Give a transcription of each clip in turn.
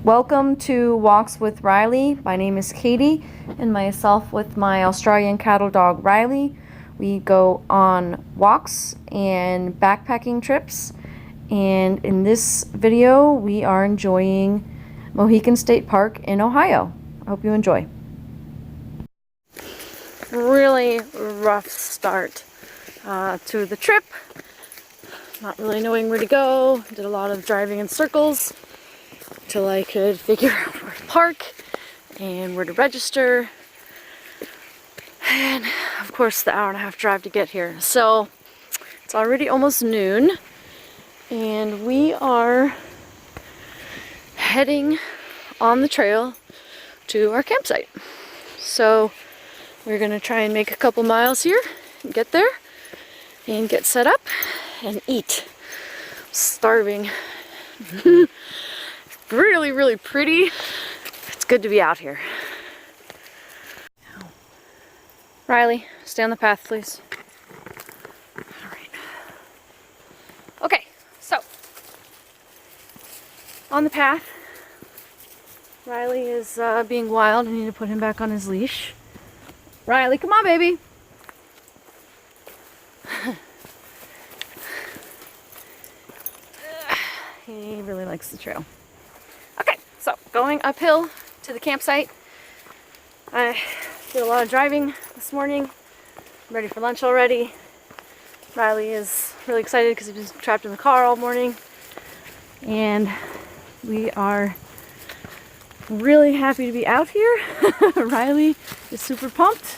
Welcome to Walks with Riley. My name is Katie and myself with my Australian cattle dog Riley. We go on walks and backpacking trips, and in this video we are enjoying Mohican State Park in Ohio. I hope you enjoy. Really rough start to the trip. Not really knowing where to go. Did a lot of driving in circles till I could figure out where to park and where to register, and of course the hour and a half drive to get here. So it's already almost noon and we are heading on the trail to our campsite. So we're gonna try and make a couple miles here and get there and get set up and eat. Starving. Really pretty. It's good to be out here. Riley, stay on the path, please. All right. Okay, so on the path, Riley is being wild. I need to put him back on his leash. Riley, come on, baby. He really likes the trail. So, going uphill to the campsite. I did a lot of driving this morning. I'm ready for lunch already. Riley is really excited because he's been trapped in the car all morning. And we are really happy to be out here. Riley is super pumped.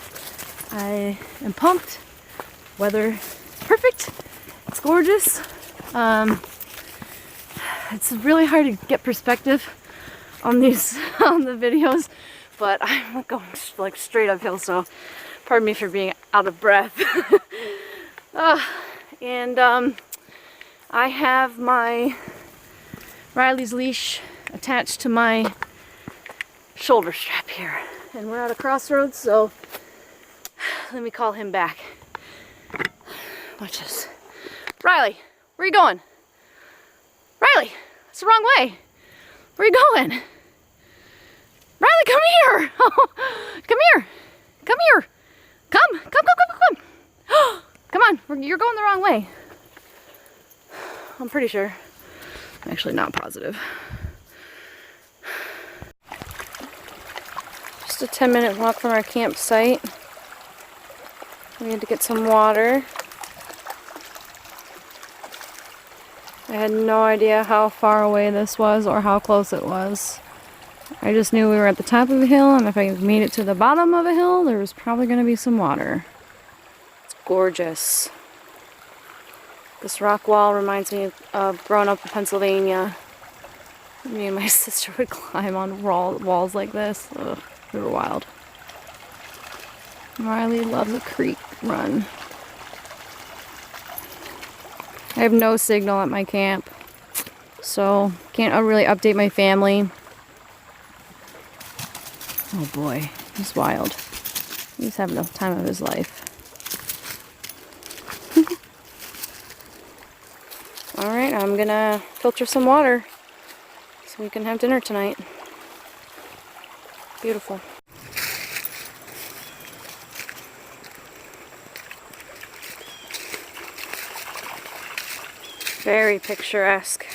I am pumped. Weather is perfect. It's gorgeous. It's really hard to get perspective on these on the videos, but I'm going like straight uphill, so pardon me for being out of breath. And I have my Riley's leash attached to my shoulder strap here, and we're at a crossroads, so let me call him back. Watch this. Riley, where are you going? Riley, it's the wrong way. Where are you going? Riley, come here! Come here! Come here! Come! Come on, you're going the wrong way. I'm pretty sure. I'm actually not positive. Just a 10-minute walk from our campsite. We had to get some water. I had no idea how far away this was or how close it was. I just knew we were at the top of a hill, and if I made it to the bottom of a hill, there was probably going to be some water. It's gorgeous. This rock wall reminds me of growing up in Pennsylvania. Me and my sister would climb on walls like this. Ugh, they were wild. Riley loves a creek run. I have no signal at my camp, so can't really update my family. Oh boy, he's wild. He's having the time of his life. Alright, I'm gonna filter some water so we can have dinner tonight. Beautiful. Very picturesque.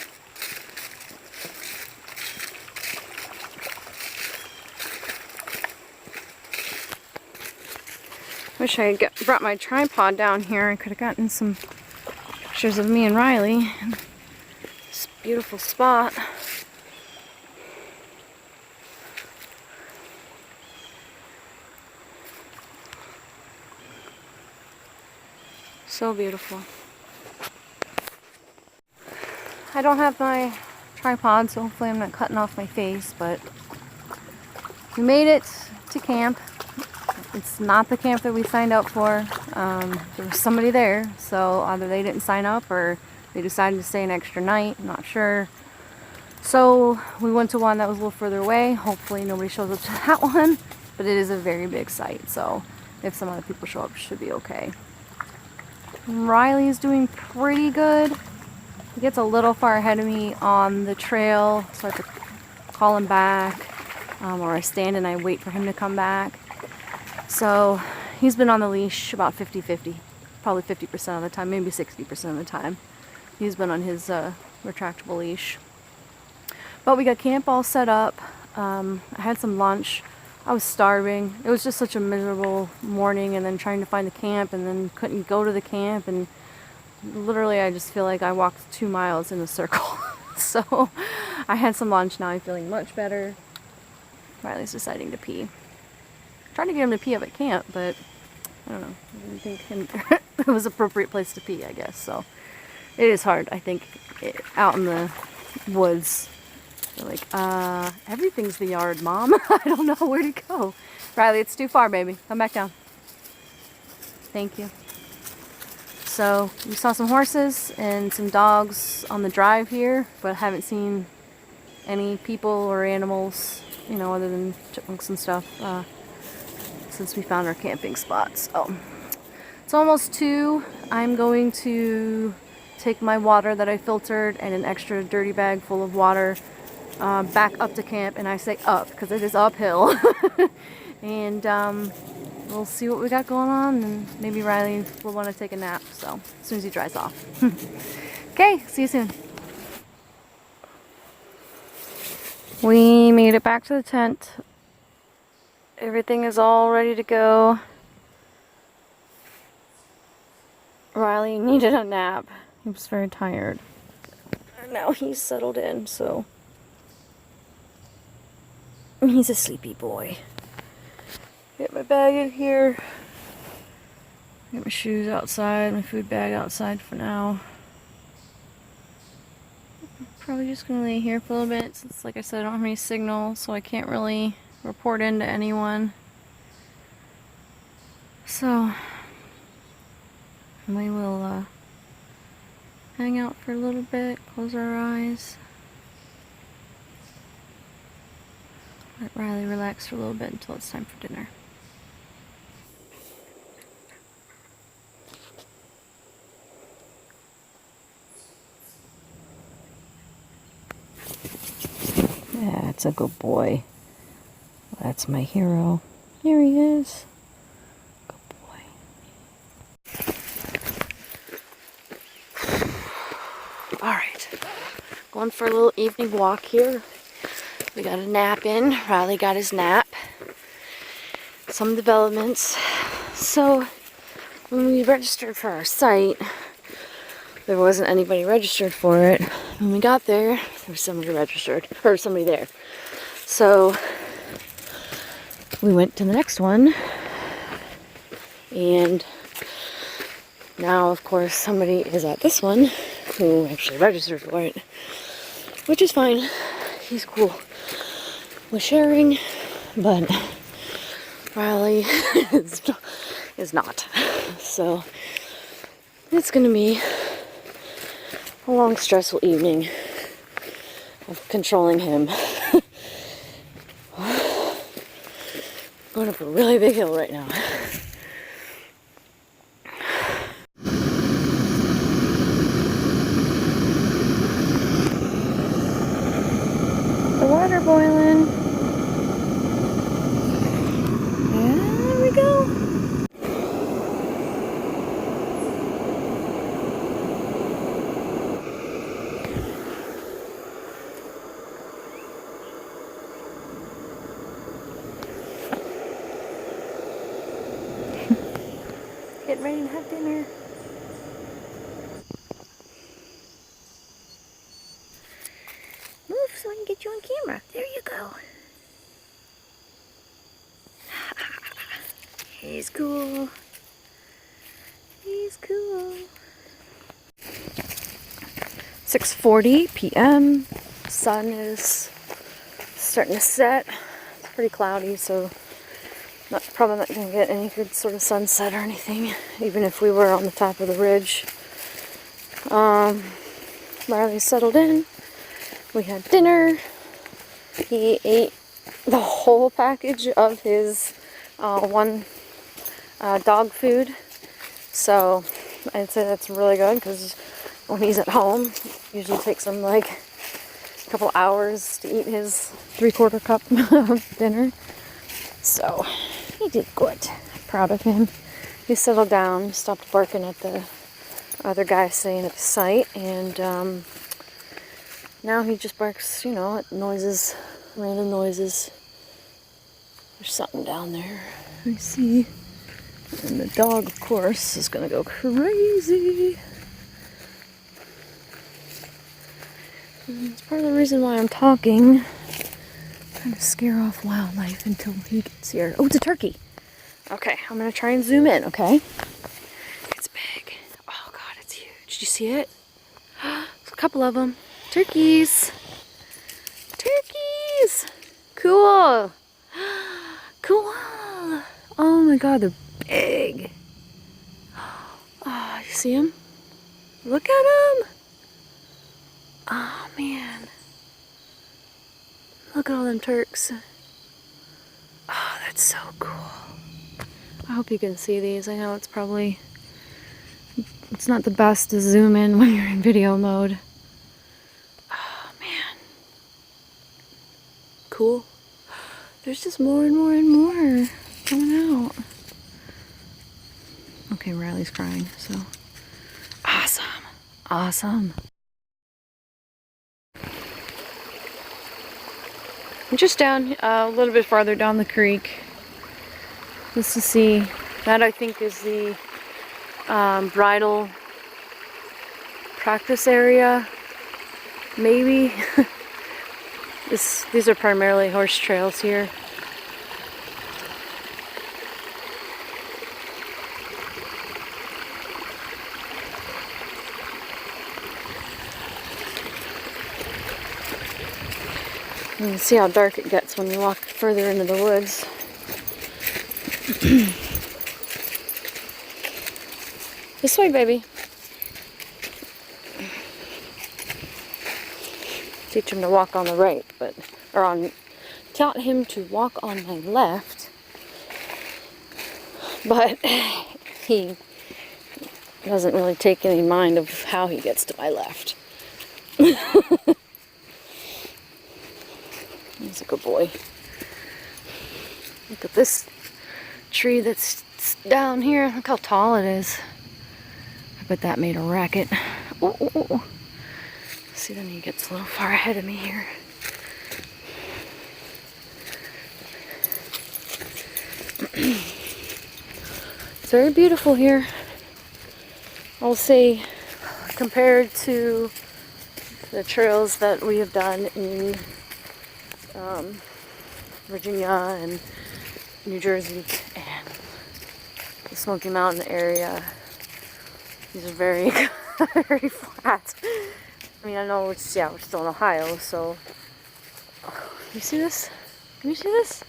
Wish I had brought my tripod down here. I could have gotten some pictures of me and Riley in this beautiful spot. So beautiful. I don't have my tripod, so hopefully I'm not cutting off my face, but we made it to camp. It's not the camp that we signed up for. There was somebody there, so either they didn't sign up or they decided to stay an extra night. I'm not sure. So we went to one that was a little further away. Hopefully nobody shows up to that one, but it is a very big site, so if some other people show up, it should be okay. Riley's doing pretty good. He gets a little far ahead of me on the trail, so I have to call him back, or I stand and I wait for him to come back. So he's been on the leash about 50-50, probably 50% of the time, maybe 60% of the time. He's been on his retractable leash. But we got camp all set up. I had some lunch. I was starving. It was just such a miserable morning, and then trying to find the camp, and then couldn't go to the camp, and literally I just feel like I walked 2 miles in a circle. So I had some lunch. Now I'm feeling much better. Riley's deciding to pee. Trying to get him to pee up at camp, but I don't know. I didn't think it was an appropriate place to pee, I guess. So it is hard, I think, out in the woods. They're like, everything's the yard, Mom. I don't know where to go. Riley, it's too far, baby. Come back down. Thank you. So we saw some horses and some dogs on the drive here, but haven't seen any people or animals, you know, other than chipmunks and stuff, since we found our camping spot. So it's almost 2. I'm going to take my water that I filtered and an extra dirty bag full of water back up to camp, and I say up because it is uphill. And we'll see what we got going on, and maybe Riley will want to take a nap, so as soon as he dries off. Okay, see you soon. We made it back to the tent. Everything is all ready to go. Riley needed a nap. He was very tired. And now he's settled in, so he's a sleepy boy. Get my bag in here. Get my shoes outside, my food bag outside for now. I'm probably just gonna lay here for a little bit since, like I said, I don't have any signal, so I can't really report into anyone. So we will hang out for a little bit, close our eyes. Let Riley relax for a little bit until it's time for dinner. That's a good boy. That's my hero. Here he is. Good boy. Alright. Going for a little evening walk here. We got a nap in. Riley got his nap. Some developments. So, when we registered for our site, there wasn't anybody registered for it. When we got there, there was somebody registered, or somebody there. So, we went to the next one, and now, of course, somebody is at this one who actually registered for it, which is fine. He's cool with sharing, but Riley is not. So, it's gonna be a long, stressful evening of controlling him. Going up a really big hill right now. The water boiling. There we go. Getting ready to have dinner. Move so I can get you on camera. There you go. He's cool. He's cool. 6:40 p.m. Sun is starting to set. It's pretty cloudy, so probably not going to get any good sort of sunset or anything, even if we were on the top of the ridge. Riley settled in. We had dinner. He ate the whole package of his one dog food. So I'd say that's really good, because when he's at home, he usually takes him like couple hours to eat his 3/4 cup of dinner. So he did good. Proud of him. He settled down, stopped barking at the other guy staying at the site, and now he just barks, you know, at noises, random noises. There's something down there, I see. And the dog, of course, is gonna go crazy. And it's part of the reason why I'm talking. Trying to scare off wildlife until he gets here. Oh, it's a turkey. Okay, I'm gonna try and zoom in, okay? It's big. Oh God, it's huge. Did you see it? There's a couple of them. Turkeys. Turkeys. Cool. Cool. Oh my God, they're big. Oh, you see them? Look at them. Oh man. Look at all them Turks. Oh, that's so cool. I hope you can see these. I know it's not the best to zoom in when you're in video mode. Oh man. Cool. There's just more and more and more coming out. Okay, Riley's crying, so. Awesome. Awesome. I'm just down a little bit farther down the creek. Just to see. That I think is the bridle practice area. Maybe. These are primarily horse trails here. You can see how dark it gets when you walk further into the woods. This way, baby. Teach him to walk on the right, taught him to walk on my left, but he doesn't really take any mind of how he gets to my left. He's a good boy. Look at this tree that's down here. Look how tall it is. I bet that made a racket. Ooh, ooh, ooh. See, then he gets a little far ahead of me here. It's very beautiful here. I'll say, compared to the trails that we have done in Virginia and New Jersey and the Smoky Mountain area, these are very, very flat. I mean, I know we're still in Ohio, so. Oh, you see this? Can you see this?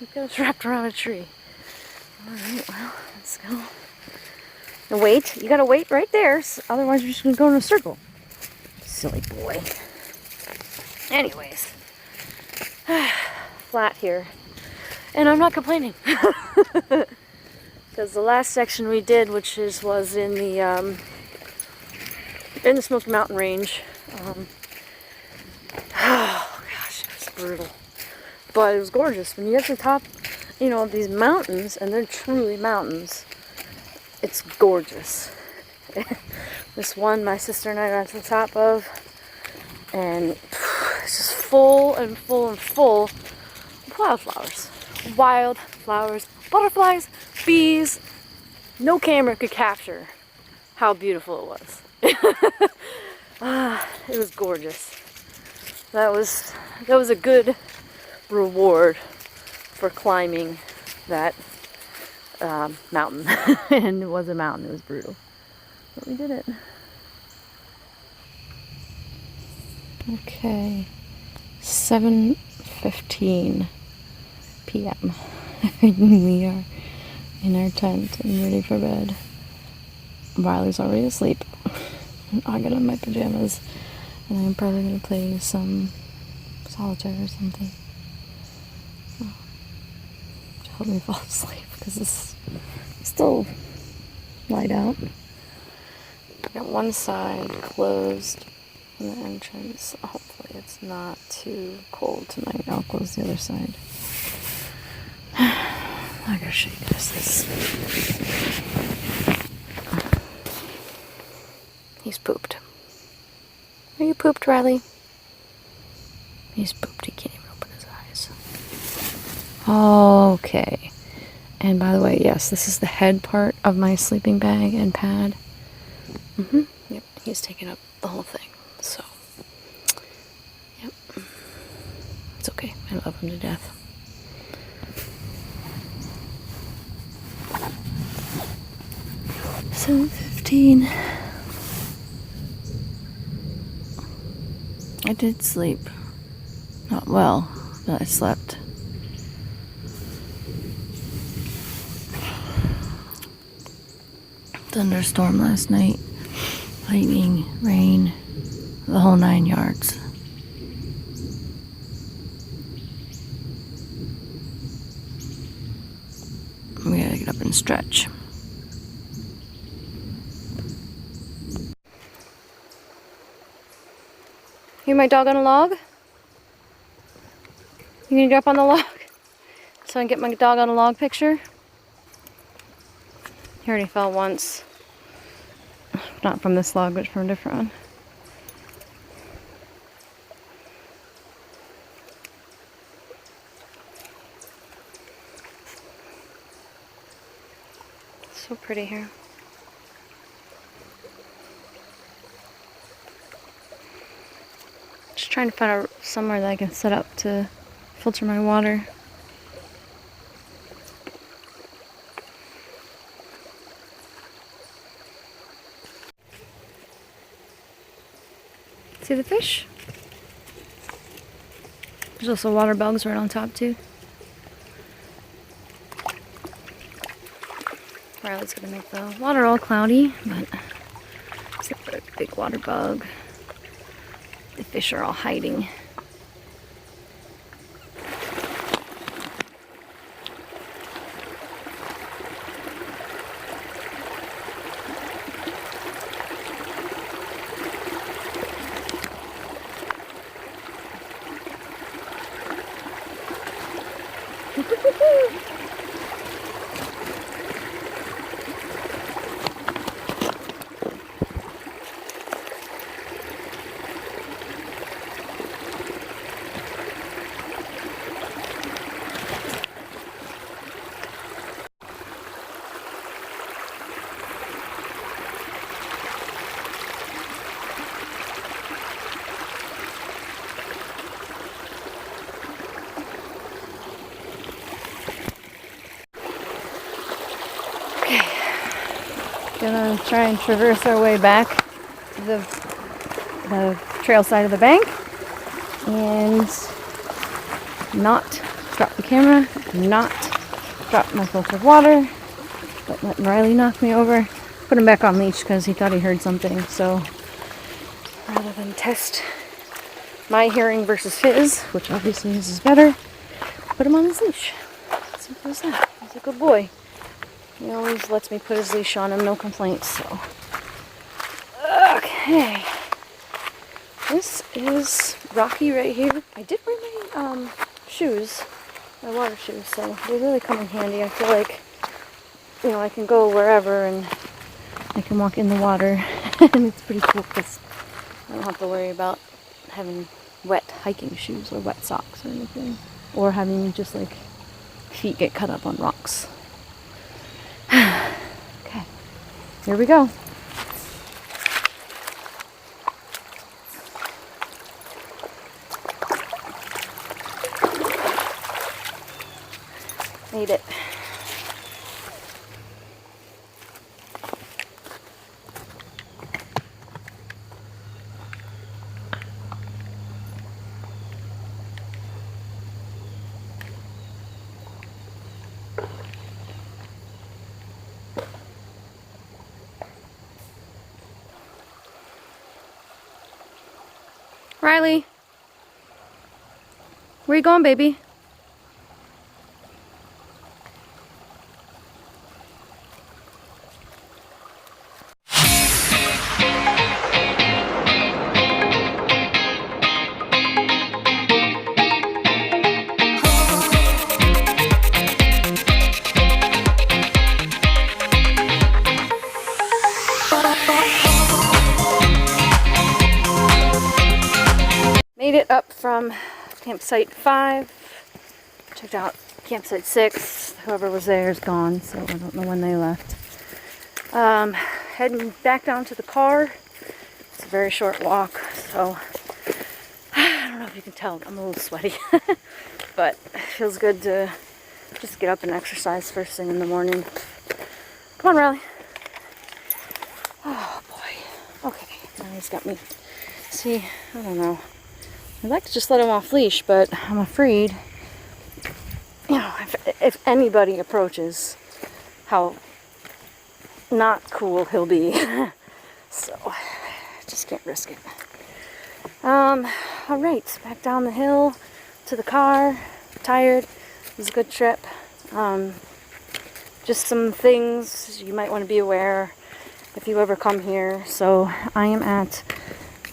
Look at us wrapped around a tree. Alright, well, let's go. Now wait, you gotta wait right there, otherwise you're just gonna go in a circle. Silly boy. Anyways. Flat here. And I'm not complaining. Because the last section we did, was in the Smoky Mountain range. Oh gosh, it was brutal. But it was gorgeous. When you get to the top, you know, of these mountains, and they're truly mountains, it's gorgeous. This one my sister and I got to the top of, and it's just full and full and full of wildflowers. Wildflowers, butterflies, bees. No camera could capture how beautiful it was. It was gorgeous. That was a good reward for climbing that mountain. And it was a mountain, it was brutal. But we did it. Okay, 7:15 p.m. We are in our tent and ready for bed. Riley's already asleep. I got on my pajamas, and I'm probably gonna play some solitaire or something to help me fall asleep, because it's still light out. I got one side closed from the entrance. Hopefully it's not too cold tonight. I'll close the other side. I gotta show you guys this. He's pooped. Are you pooped, Riley? He's pooped. He can't even open his eyes. Okay. And by the way, yes, this is the head part of my sleeping bag and pad. Yep, he's taken up the whole thing. So, yep. It's okay. I love him to death. $7:15. I did sleep. Not well, but I slept. Thunderstorm last night. Lightning, rain, the whole 9 yards. We gotta get up and stretch. Hear my dog on a log? You gonna get up on the log? So I can get my dog on a log picture? He already fell once. Not from this log, but from a different one. So pretty here. Just trying to find somewhere that I can set up to filter my water. See the fish? There's also water bugs right on top too. Riley's gonna make the water all cloudy, but except for a big water bug. The fish are all hiding. Gonna try and traverse our way back to the trail side of the bank and not drop the camera, not drop my filtered water, but letting Riley knock me over. Put him back on leash because he thought he heard something. So rather than test my hearing versus his, which obviously his is better, put him on his leash. Simple as that. He's a good boy. He always lets me put his leash on him, no complaints, so. Okay. This is rocky right here. I did bring my shoes, my water shoes, so they really come in handy. I feel like, you know, I can go wherever and I can walk in the water. And it's pretty cool because I don't have to worry about having wet hiking shoes or wet socks or anything. Or having just like feet get cut up on rocks. Okay, here we go. Made it. Riley, where you going, baby? up from campsite 5. Checked out campsite 6. Whoever was there is gone, so I don't know when they left. Heading back down to the car. It's a very short walk, so I don't know if you can tell, I'm a little sweaty. But it feels good to just get up and exercise first thing in the morning. Come on, Riley. Oh, boy. Okay, now he's got me. See, I don't know. I'd like to just let him off leash, but I'm afraid, you know, if anybody approaches, how not cool he'll be. So, just can't risk it. Alright, back down the hill to the car. Tired. It was a good trip. Just some things you might want to be aware if you ever come here. So, I am at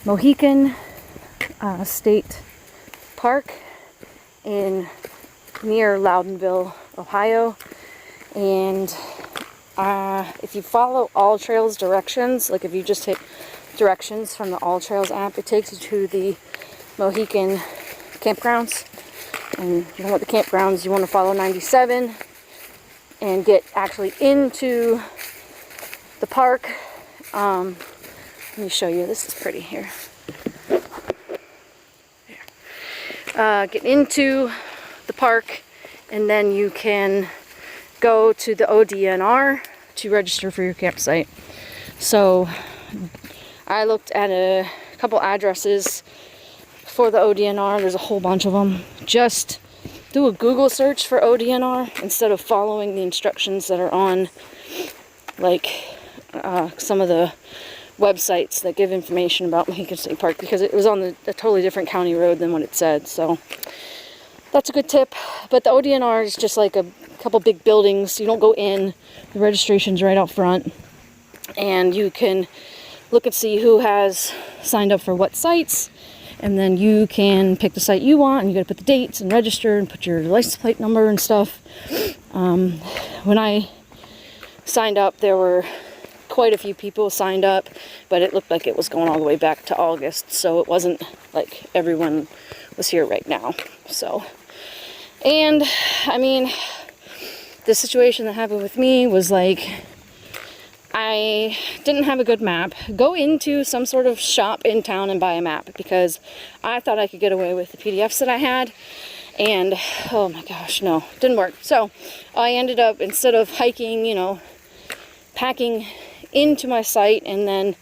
Mohican State Park near Loudonville, Ohio. And if you follow All Trails directions, like if you just hit directions from the All Trails app, it takes you to the Mohican campgrounds. And you want the campgrounds, you want to follow 97 and get actually into the park. Let me show you. This is pretty here. Get into the park, and then you can go to the ODNR to register for your campsite. So I looked at a couple addresses for the ODNR. There's a whole bunch of them. Just do a Google search for ODNR instead of following the instructions that are on like some of the websites that give information about Mohican State Park, because it was on a totally different county road than what it said. So that's a good tip. But the ODNR is just like a couple big buildings. You don't go in. The registration's right out front. And you can look and see who has signed up for what sites. And then you can pick the site you want, and you gotta put the dates and register and put your license plate number and stuff. When I signed up, there were quite a few people signed up, but it looked like it was going all the way back to August, so it wasn't like everyone was here right now. So, and I mean, the situation that happened with me was like, I didn't have a good map. Go into some sort of shop in town and buy a map, because I thought I could get away with the PDFs that I had, and oh my gosh, no, didn't work. So I ended up, instead of hiking, you know, packing into my site and then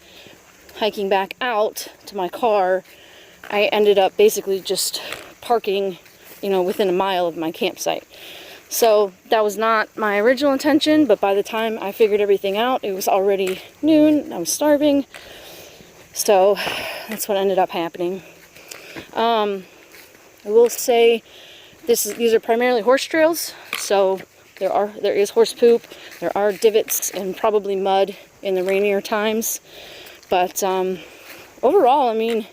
hiking back out to my car, I ended up basically just parking, you know, within a mile of my campsite. So that was not my original intention, but by the time I figured everything out, it was already noon. I was starving. So that's what ended up happening. I will say these are primarily horse trails, so there is horse poop, there are divots and probably mud in the rainier times. But overall, I mean,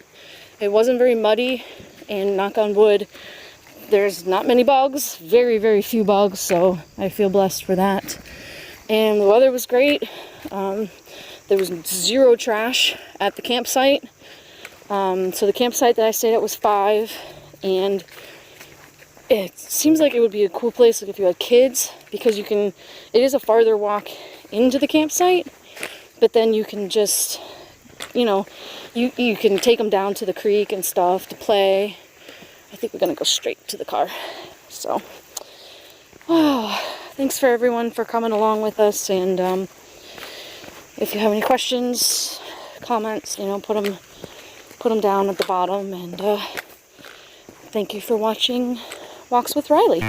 it wasn't very muddy, and knock on wood, there's not many bugs, very, very few bugs, so I feel blessed for that. And the weather was great. There was zero trash at the campsite. So the campsite that I stayed at was 5, and it seems like it would be a cool place like if you had kids, because it is a farther walk into the campsite, but then you can just, you know, you can take them down to the creek and stuff to play. I think we're going to go straight to the car. So, thanks for everyone for coming along with us. And if you have any questions, comments, you know, put them down at the bottom. And thank you for watching Walks with Riley.